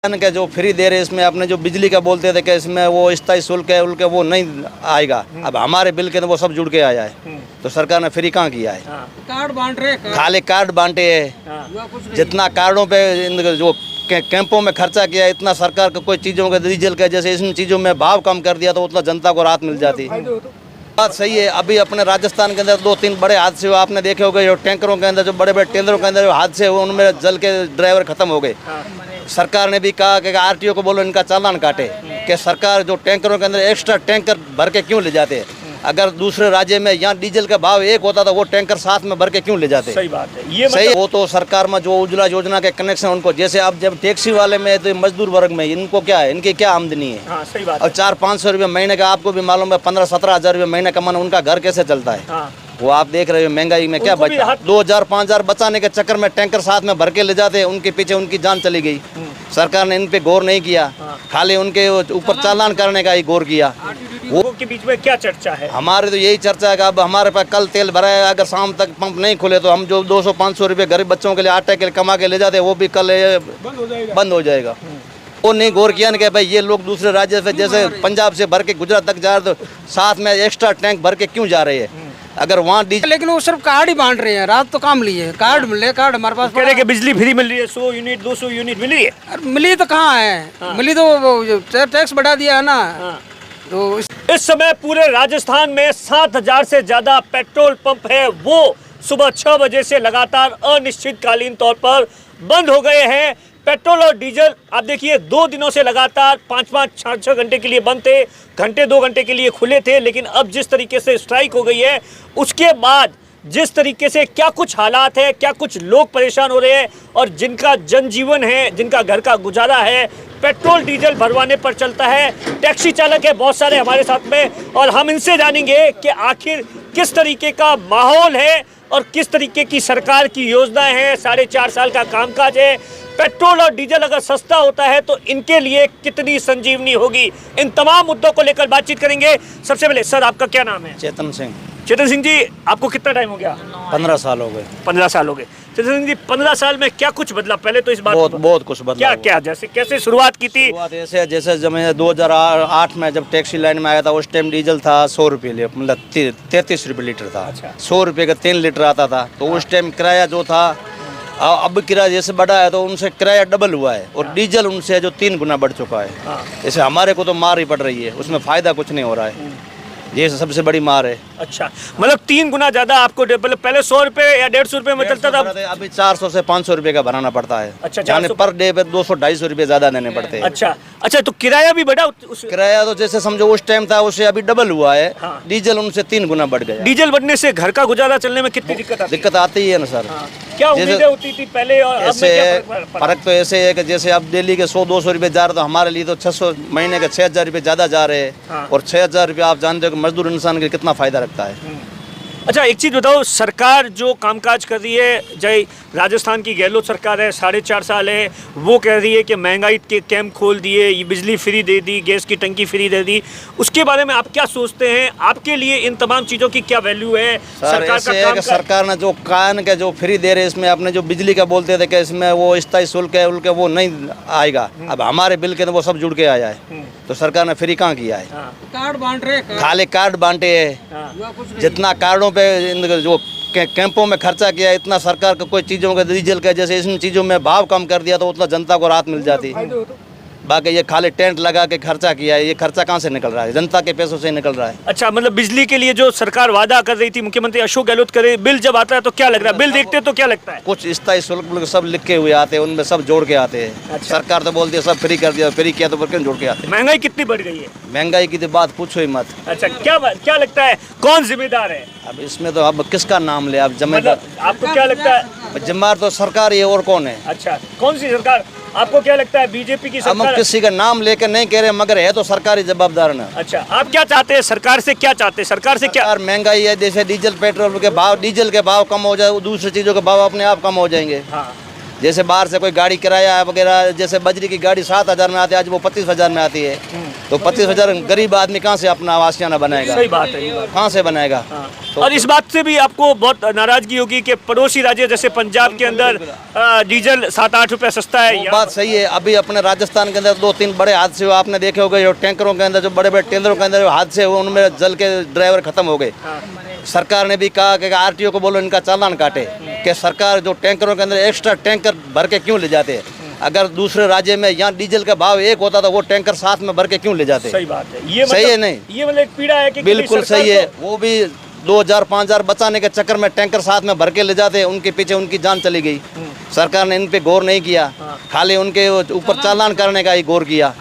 के जो फ्री दे रहे इसमें अपने जो बिजली का बोलते थे कि इसमें वो स्थायी शुल्क है उनके वो नहीं आएगा। अब हमारे बिल के तो वो सब जुड़ के आया है, तो सरकार ने फ्री कहाँ किया है। कार्ड बांट रहे, खाली कार्ड बांटे है। जितना कार्डों पे जो कैंपों में खर्चा किया है, इतना सरकार को कोई चीज़ों के डीजल के जैसे इन चीज़ों में भाव कम कर दिया तो उतना जनता को राहत मिल जाती। बात सही है। अभी अपने राजस्थान के अंदर 2-3 बड़े हादसे हुए, आपने देखे होंगे। जो टैंकरों के अंदर जो बड़े बड़े टेंडरों के अंदर जो हादसे हुए उनमें जल के ड्राइवर खत्म हो गए। सरकार ने भी कहा कि आरटीओ को बोलो इनका चालान काटे कि सरकार जो टैंकरों के अंदर एक्स्ट्रा टैंकर भर के क्यों ले जाते हैं। अगर दूसरे राज्य में यहाँ डीजल का भाव एक होता था वो टैंकर साथ में भर के क्यों ले जाते। सही बात है ये सही। वो तो सरकार में जो उज्ज्वला योजना के कनेक्शन उनको, जैसे अब जब टैक्सी वाले में तो मजदूर वर्ग में इनको क्या है, इनकी क्या आमदनी है। हाँ, सही बात। और 400-500 रुपये महीने का, आपको भी मालूम है 15-17 हज़ार रुपये महीने कमाना, उनका घर कैसे चलता है। हाँ। वो आप देख रहे हो महंगाई में क्या बचा। 2,000-5,000 बचाने के चक्कर में टैंकर साथ में भर के ले जाते, उनके पीछे उनकी जान चली गई। सरकार ने इन पे गौर नहीं किया, खाली उनके ऊपर चालान करने का ही गौर किया। वो के बीच में क्या चर्चा है? हमारे तो यही चर्चा है कि अब हमारे पास कल तेल भरा है, अगर शाम तक पंप नहीं खुले तो हम जो 200-500 रुपये गरीब बच्चों के लिए आटे के लिए कमा के ले जाते वो भी कल बंद हो जाएगा। वो नहीं गौर किया ना कि भाई ये लोग दूसरे राज्य से जैसे पंजाब से भर के गुजरात तक जा रहे तो साथ में एक्स्ट्रा टैंक भर के क्यों जा रहे हैं। अगर वहाँ लेकिन वो सिर्फ कार्ड ही बांट रहे हैं, रात तो काम लिए कार्ड मिले। कार्ड हमारे पास कह रहे कि बिजली फ्री मिल रही है, 100 यूनिट 200 यूनिट मिल रही है। मिली तो कहाँ है। मिली तो टैक्स बढ़ा दिया है ना। तो इस समय पूरे राजस्थान में 7,000 से ज्यादा पेट्रोल पंप है, वो सुबह 6 बजे से लगातार अनिश्चितकालीन तौर पर बंद हो गए हैं। पेट्रोल और डीजल आप देखिए 2 दिनों से लगातार 5-5, 6-6 घंटे के लिए बंद थे, घंटे 2 घंटे के लिए खुले थे। लेकिन अब जिस तरीके से स्ट्राइक हो गई है उसके बाद जिस तरीके से क्या कुछ हालात है, क्या कुछ लोग परेशान हो रहे हैं और जिनका जनजीवन है, जिनका घर का गुजारा है पेट्रोल डीजल भरवाने पर चलता है। टैक्सी चालक है बहुत सारे हमारे साथ में और हम इनसे जानेंगे कि आखिर किस तरीके का माहौल है और किस तरीके की सरकार की योजनाएं हैं। 4.5 साल का कामकाज है। पेट्रोल और डीजल अगर सस्ता होता है तो इनके लिए कितनी संजीवनी होगी, इन तमाम मुद्दों को लेकर बातचीत करेंगे। सबसे पहले सर आपका क्या नाम है? चेतन सिंह। चेतन सिंह जी, आपको कितना टाइम हो गया? 15 साल हो गए। 15 साल हो गए। चेतन सिंह जी, 15 साल में क्या कुछ बदला? पहले तो इस बात बहुत कुछ बदला। क्या क्या जैसे कैसे शुरुआत की थी? ऐसे जैसे जब मैं 2008 में जब टैक्सी लाइन में आया था उस टाइम डीजल था 100 रुपये, मतलब 33 रुपये लीटर था। अच्छा। 100 रुपये का 3 लीटर आता था। तो उस टाइम किराया जो था, अब किराया जैसे बढ़ा है तो उनसे किराया डबल हुआ है और डीजल उनसे जो 3 गुना बढ़ चुका है। जैसे हमारे को तो मार ही पड़ रही है, उसमें फ़ायदा कुछ नहीं हो रहा है। ये सबसे बड़ी मार है। अच्छा, मतलब 3 गुना ज्यादा आपको पहले 100 रुपए या 150 रुपए में चलता था, अभी 400 से 500 रुपए का भराना पड़ता है। अच्छा, जाने पर डे पे 200-250 रुपए ज्यादा देने पड़ते हैं। अच्छा, तो किराया भी बढ़ा? किराया तो जैसे समझो उस टाइम था उससे अभी डबल हुआ है। हाँ। डीजल उनसे 3 गुना बढ़ गया। डीजल बढ़ने से घर का गुजारा चलने में कितनी दिक्कत आती है ना सर। क्या उम्मीदें होती थी पहले और अब में क्या फर्क तो ऐसे है कि जैसे अब दिल्ली के 100-200 रुपए जा रहे तो हमारे लिए तो 600 महीने के 6,000 रुपए ज्यादा जा रहे हैं। और 6,000 रुपये आप जानते हो कि मजदूर इंसान के कितना फायदा रखता है। अच्छा, एक चीज़ बताओ, सरकार जो कामकाज कर रही है, जय राजस्थान की गहलोत सरकार है, 4.5 साल है, वो कह रही है कि महंगाई के कैंप खोल दिए, ये बिजली फ्री दे दी, गैस की टंकी फ्री दे दी। उसके बारे में आप क्या सोचते हैं? आपके लिए इन तमाम चीज़ों की क्या वैल्यू है? सरकार ने जो कान के जो फ्री दे रहे इसमें अपने जो बिजली का बोलते थे कि इसमें वो स्थायी शुल्क है उनके वो नहीं आएगा। अब हमारे बिल के तो वो सब जुड़ के आया है, तो सरकार ने फ्री कहाँ किया है। कार्ड बांट रहे, खाली कार्ड बांटे है। जितना कार्डों पे जो कैंपों में खर्चा किया, इतना सरकार को कोई चीज़ों के डीजल के जैसे इन चीज़ों में भाव कम कर दिया तो उतना जनता को राहत मिल जाती। बाकी ये खाली टेंट लगा के खर्चा किया है, ये खर्चा कहाँ से निकल रहा है? जनता के पैसों से निकल रहा है। अच्छा, मतलब बिजली के लिए जो सरकार वादा कर रही थी, मुख्यमंत्री अशोक गहलोत करे, बिल जब आता है तो क्या लग रहा है? बिल देखते तो क्या लगता है? कुछ स्थायी शुल्क सब लिखे हुए आते हैं, उनमें सब जोड़ के आते हैं। अच्छा। सरकार तो बोलती है सब फ्री कर दिया, फ्री किया तो क्यों जोड़ के आते हैं? महंगाई कितनी बढ़ गई है? महंगाई की तो बात पूछो ही मत। अच्छा, क्या लगता है कौन जिम्मेदार है अब इसमें? तो अब किसका नाम ले आप? जिम्मेदार आपको क्या लगता है? जिम्मेदार तो सरकार ही है, और कौन है? अच्छा, कौन सी सरकार? आपको क्या लगता है बीजेपी की सरकार? हम किसी का नाम लेकर नहीं कह रहे, मगर है तो सरकारी जवाबदार ना। अच्छा, आप क्या चाहते हैं? सरकार से क्या चाहते हैं? सरकार से क्या? महंगाई है, जैसे डीजल पेट्रोल के भाव, डीजल के भाव कम हो जाए, दूसरी चीजों के भाव अपने आप कम हो जाएंगे। हाँ। जैसे बाहर से कोई गाड़ी किराया वगैरह, जैसे बजरी की गाड़ी 7,000 में आती है, आज वो 25,000 में आती है। तो 25,000 गरीब आदमी कहाँ से अपना आशियाना बनाएगा? सही बात है, ये बात। कहाँ से बनाएगा? तो और इस बात से भी आपको बहुत नाराजगी होगी कि पड़ोसी राज्य जैसे पंजाब के अंदर डीजल 7-8 रुपए सस्ता है। वो बात सही है। अभी अपने राजस्थान के अंदर 2-3 बड़े हादसे हुए, आपने देखे होंगे। जो टैंकरों के अंदर, जो बड़े बड़े टेंडरों के अंदर हादसे हुए, उनमें जल के ड्राइवर खत्म हो गए। सरकार ने भी कहा कि आरटीओ को बोलो इनका चालान काटे, कि सरकार जो टैंकरों के अंदर एक्स्ट्रा टैंकर भर के क्यों ले जाते हैं? अगर दूसरे राज्य में यहाँ डीजल का भाव एक होता तो वो टैंकर साथ में भर के क्यों ले जाते? सही बात है, ये सही है नहीं? ये मतलब एक पीड़ा है कि बिल्कुल सही है। वो भी 2,000-5,000 बचाने के चक्कर में टैंकर साथ में भर के ले जाते, उनके पीछे उनकी जान चली गई। सरकार ने इन पे गौर नहीं किया, खाली उनके ऊपर चालान करने का ही गौर किया।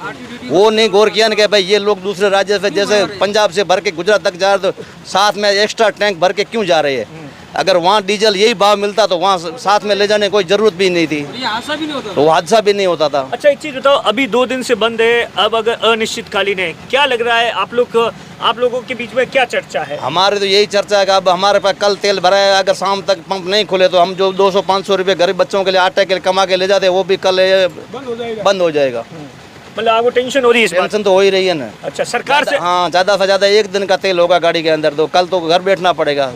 वो नहीं गौर किया ना कि भाई ये लोग दूसरे राज्य से, जैसे पंजाब से भर के गुजरात तक जा रहे, तो साथ में एक्स्ट्रा टैंक भर के क्यों जा रहे हैं? अगर वहाँ डीजल यही भाव मिलता तो वहाँ साथ में ले जाने की कोई जरूरत भी नहीं थी, तो हादसा भी नहीं होता था। अच्छा, एक चीज बताओ, अभी 2 दिन से बंद है, अब अगर अनिश्चितकालीन है, क्या लग रहा है आप लोगों के बीच में क्या चर्चा है? हमारे तो यही चर्चा है कि अब हमारे पास कल तेल भरा है, अगर शाम तक पंप नहीं खुले तो हम जो 200-500 रुपये गरीब बच्चों के लिए आटे के लिए कमा के ले जाते हैं, वो भी कल बंद हो जाएगा। मतलब आपको टेंशन हो रही है इस बात? टेंशन तो हो ही रही है ना। अच्छा, सरकार से? हाँ, ज़्यादा से ज़्यादा 1 दिन का तेल होगा गाड़ी के अंदर, तो कल तो घर बैठना पड़ेगा।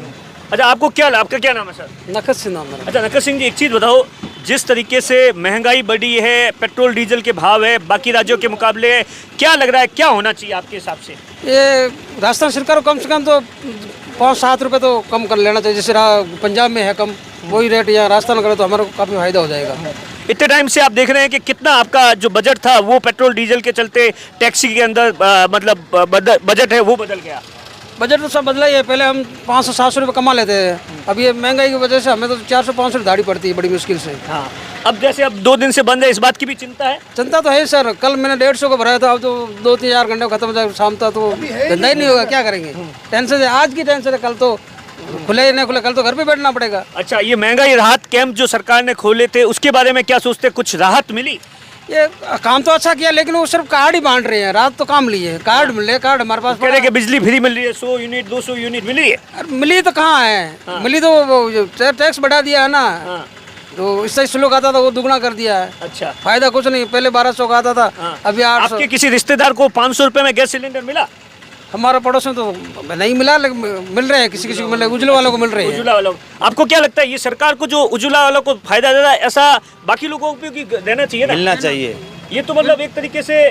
अच्छा, आपका क्या नाम है सर? नकद सिंह नाम मेरा। अच्छा, नकद सिंह जी, एक चीज़ बताओ, जिस तरीके से महंगाई बढ़ी है, पेट्रोल डीजल के भाव है बाकी राज्यों के मुकाबले, क्या लग रहा है क्या होना चाहिए आपके हिसाब से? ये राजस्थान सरकार को कम से कम तो 5-7 रुपये तो कम कर लेना चाहिए। जैसे पंजाब में है कम, वही रेट यहाँ राजस्थान करे तो हमारे को काफ़ी फायदा हो जाएगा। इतने टाइम से आप देख रहे हैं कि कितना आपका जो बजट था वो पेट्रोल डीजल के चलते टैक्सी के अंदर मतलब बजट है वो बदल गया। बजट तो सब बदला ही है। पहले हम 500-700 रुपये कमा लेते हैं, अब ये महंगाई की वजह से हमें तो 400-500 दाढ़ी पड़ती है बड़ी मुश्किल से। हाँ, अब जैसे अब 2 दिन से बंद है, इस बात की भी चिंता है? चिंता तो है सर। कल मैंने 150 को भराया था, अब तो 2-3 घंटे खत्म हो जाएगा, शाम तक तो धंधा ही नहीं होगा। क्या करेंगे? टेंशन है, आज की टेंशन है, कल तो खुले नहीं खुले, कल तो घर पे बैठना पड़ेगा। अच्छा, ये महंगाई राहत कैंप जो सरकार ने खोले थे उसके बारे में क्या सोचते? कुछ राहत मिली? ये काम तो अच्छा किया, लेकिन वो सिर्फ कार्ड ही बांट रहे हैं, रात तो काम लिए कार्ड मिल रहे, कार्ड हमारे पास कह रहे कि बिजली फ्री मिल रही है, 100 यूनिट 200 यूनिट मिल रही है। मिली तो कहाँ है? मिली तो वो टैक्स बढ़ा दिया है ना, तो इससे स्लो आता था वो दुगना कर दिया है। अच्छा, फायदा कुछ नहीं, पहले 1200 का आता था, अभी 800। आपके किसी रिश्तेदार को 500 रुपए में गैस सिलेंडर मिला? हमारे पड़ोस में तो नहीं मिला, लेकिन मिल रहे हैं, किसी किसी को मिल रहे हैं, उज्ज्वला वालों को मिल रहे हैं। उज्ज्वला वालों को आपको क्या लगता है, ये सरकार को जो उज्ज्वला वालों को फायदा दे रहा है, ऐसा बाकी लोगों को भी देना चाहिए ना? मिलना चाहिए। ये तो मतलब एक तरीके से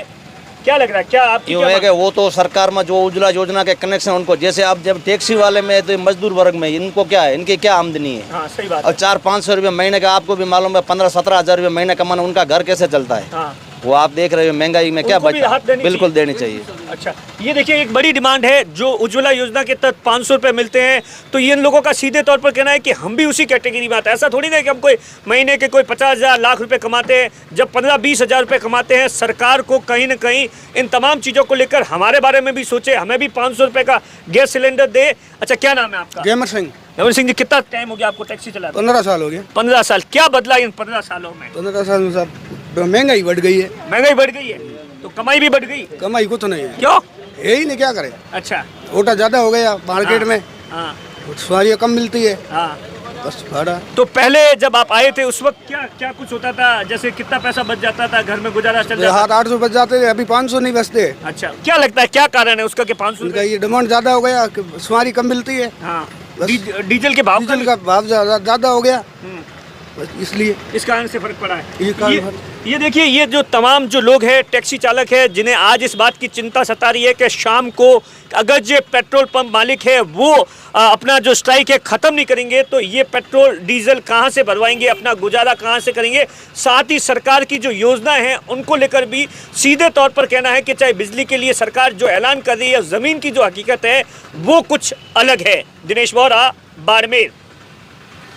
क्या लग रहा है, क्या आपकी क्यों है कि वो तो सरकार में जो उज्ज्वला योजना के कनेक्शन उनको, जैसे अब जब टैक्सी वाले में तो मजदूर वर्ग में इनको क्या है, इनकी क्या आमदनी है? हाँ, सही बात और 400-500 रुपये महीने का, आपको भी मालूम है 15-17 हज़ार रुपये महीने कमाना, उनका घर कैसे चलता है? हाँ, वो आप देख रहे हो महंगाई में क्या उनको भी बचता राहत देनी है। बिल्कुल देनी चाहिए। अच्छा, ये देखिए एक बड़ी डिमांड है, जो उज्ज्वला योजना के तहत 500 रुपये मिलते हैं, तो ये इन लोगों का सीधे तौर पर कहना है कि हम भी उसी कैटेगरी में आते हैं। ऐसा थोड़ी ना कि हम कोई महीने के कोई 50,000 लाख रुपए कमाते हैं, जब 15-20 हज़ार रुपये कमाते हैं। सरकार को कहीं ना कहीं इन तमाम चीज़ों को लेकर हमारे बारे में भी सोचे, हमें भी 500 रुपये का गैस सिलेंडर दे। अच्छा, क्या नाम है आपका? गेमर सिंह। गेमर सिंह जी, कितना टाइम हो गया आपको टैक्सी चलाते? 15 साल हो गए। 15 साल। क्या बदला इन 15 सालों में? 15 साल में सर महंगाई बढ़ गई है। महंगाई बढ़ गई है तो कमाई भी बढ़ गई? कमाई कुछ नहीं है। क्यों? है ही नहीं, क्या करें। अच्छा, ओटा ज्यादा हो गया मार्केट में, हाँ सवारियाँ कम मिलती है, हाँ। बस भाड़ा। तो पहले जब आप आए थे उस वक्त क्या क्या कुछ होता था, जैसे कितना पैसा बच जाता था, घर में गुजारा चल जाता था? 700-800 बच जाते थे, अभी 500 नहीं बचते। अच्छा, क्या लगता है क्या कारण है उसका कि 500 उनका ये डिमांड ज्यादा हो गया, सवारी कम मिलती है। हाँ, बस। डीजल के भाव डीजल का भाव ज्यादा हो गया, बस इसलिए इस कारण से फर्क पड़ा है। ये कारण ये देखिए, ये जो तमाम जो लोग हैं, टैक्सी चालक है, जिन्हें आज इस बात की चिंता सता रही है कि शाम को अगर जो पेट्रोल पंप मालिक है वो अपना जो स्ट्राइक है ख़त्म नहीं करेंगे तो ये पेट्रोल डीजल कहाँ से भरवाएंगे, अपना गुजारा कहाँ से करेंगे। साथ ही सरकार की जो योजना है उनको लेकर भी सीधे तौर पर कहना है कि चाहे बिजली के लिए सरकार जो ऐलान कर रही है, ज़मीन की जो हकीकत है वो कुछ अलग है। दिनेश वोरा, बाड़मेर।